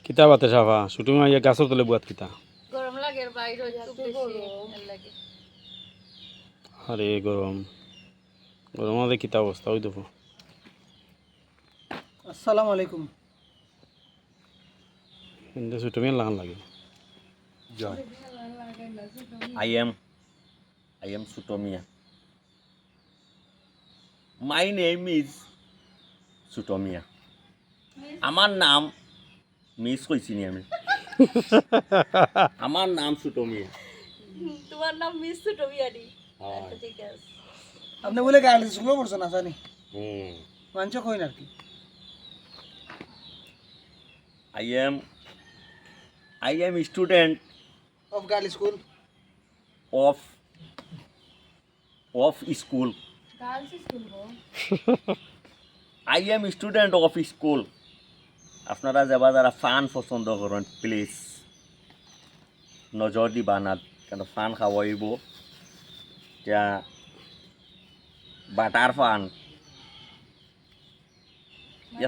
কিতা বাতে সাফা শুটিং আইয়া গাছের তলে বুয়াত কিতা গরম লাগে বাইরে একটু বেশি লাগে আরে গরম গরম আমাদের কিতা অবস্থা ওই দেখো আসসালামু আলাইকুম কিন্তু শুটিং লাগান লাগে Joy. I am Sutomia. My name is Sutomia. আমার নাম মিস কইছি নি আমি আমার নাম সুটমিয়া তোমার নাম মিস টবিয়ানি হ্যাঁ ঠিক আছে আপনি বলে গার্লস স্কুলে পড়ছেন না জানি হুম মানছ কই না কি I am student of girls school of school. Girls school go I am student of school. আপনারা যারা ফান পছন্দ করেন প্লিজ নজর দিবা না কেন ফান খাওয়াইব যা বাটার ফান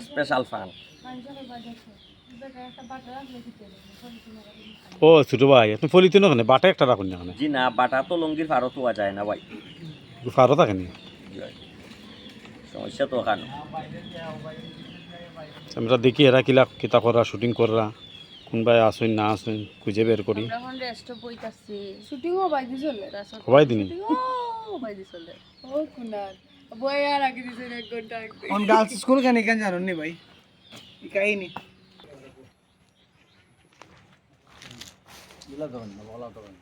স্পেশাল ফান ও ছোট ভাই আপনি ফলিতে না কেন বাটা একটা রাখুন না কেন জি না বাটা তো লঙ্গির ফারও তোয়া যায় না ভাই ফারো থাকে নি সমস্যা তো ওখানে আমরা দেখি এরা কিলা কিতা করা শুটিং করা কোনবাই আসুন না আসুন খুঁজে বের করি এখন রেস্ট বইতাছি শুটিংও বাই দিছলে সবাই দিনই ও বাই দিছলে ও কুনার বই আর আগে দিছে 1 ঘন্টা আগে অন গার্লস স্কুল কেন কেন জানেন নি ভাই এই কাহিনী দিলা ধরুন না বলা ধরুন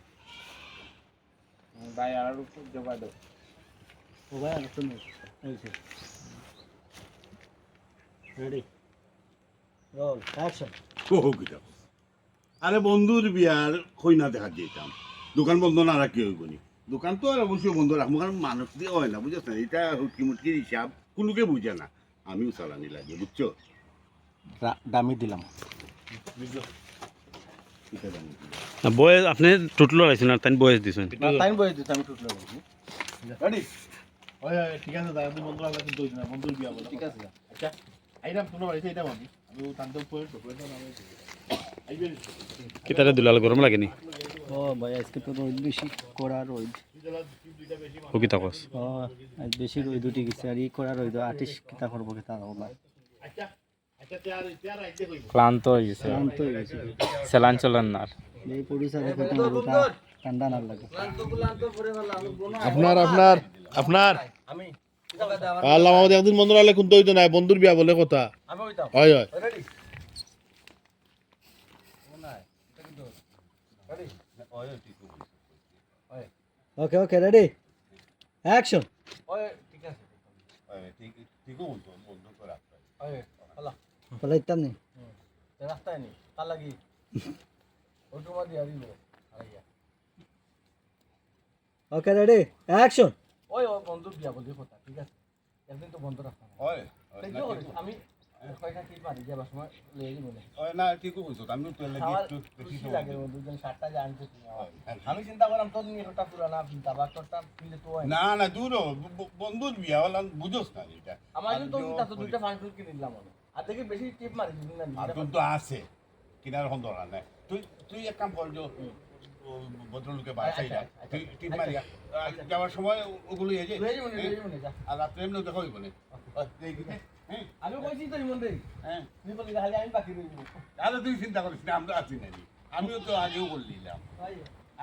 ভাই আর উপর জবা দাও ও ভাই আর তুমি এইছে রেডি রোল অ্যাকশন আরে বন্ধুর বিয়ার কইনা দেখা যেতাম দোকান বন্ধ না রাখি হইব নি দোকান তো আর অবশ্যই বন্ধ রাখবো কারণ মানুষ দিয়ে হয় না বুঝছ না এটা হুটকি মুটকির হিসাব কোনোকে বুঝে না আমিও চালানি লাগে বুঝছো দামি দিলাম এটা জানি কি। না বয়স আপনি টুটলো রাখছেন আর তাই বয়স দিছেন টাইম বই দিতে আমি টুটলো বলছি রেডি ওই ঠিক আছে দাদা তুমি বন্ধু রাখলে কিন্তু না বন্ধুর বিয়া বলো ঠিক আছে আচ্ছা আইরাম কোনো বাড়িতে এটা আমি তান্দব পয়েন্ট তো নামে আইবেন কিতারে দুলাল গরম লাগেনি ও ভাই আজকে তো রোদ বেশি কড়া রোদ ও কিতা কস ও আজ বেশি রোদ উঠে গেছে আর ই কড়া রোদ আটিশ কিতা করবো কিতা না আচ্ছা আচ্ছা তেয়ার আইতে কইব ক্লান্ত হয়ে গেছে শান্ত হয়ে গেছে সেলান চলেন না এই পরিচারে কথা ঠান্ডা না লাগে আপনার আমি আল্লাহ আমাদের একদিন বন্ধুর আলে কোন হইতো না বন্ধুর বিয়া বলে কথা আমি হইতাম হয় হয় ready okay okay ready action ওই ঠিক আছে ঠিকও বলতো বন্ধু করে ওই হলা হলা ইতাম নি রাস্তায় নি কাল লাগি অটোমা দিয়া দিল আইয়া ওকে রেডি অ্যাকশন ওই ও বন্ধু বিয়া বলি কথা ঠিক আছে একদিন তো বন্ধ রাখতাম হয় আমি কয়টা টিপ মারি যাবার সময় লেগে বলে হয় না ঠিকও বলতো আমি তো লাগি একটু বেশি খুশি লাগে দুজন সাতটা জানতে আমি চিন্তা করলাম তোর নিয়ে একটা পুরানা চিন্তা বা তোরটা ফিলে তো হয় না না দূর বন্ধুর বিয়া হল বুঝোস না এটা আমার তো চিন্তা তো দুইটা ফান্ড কিনে দিলাম আর দেখি বেশি টিপ মারি দিন না আর তোর তো আছে কিনার হন দরকার নাই তুই এক কাম কর যে ভদ্রলোকে বাসাইরা তুই টিপ মারিয়া যাওয়ার সময় ওগুলো এই যে আর রাত্রে এমনি দেখা হইব না আমি কইছি তো ইমন রে হ্যাঁ তুই বলি খালি আমি বাকি রইব তাহলে তুই চিন্তা করিস না আমরা আছি নাকি আমিও তো আগেও বললিলাম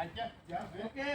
আচ্ছা ওকে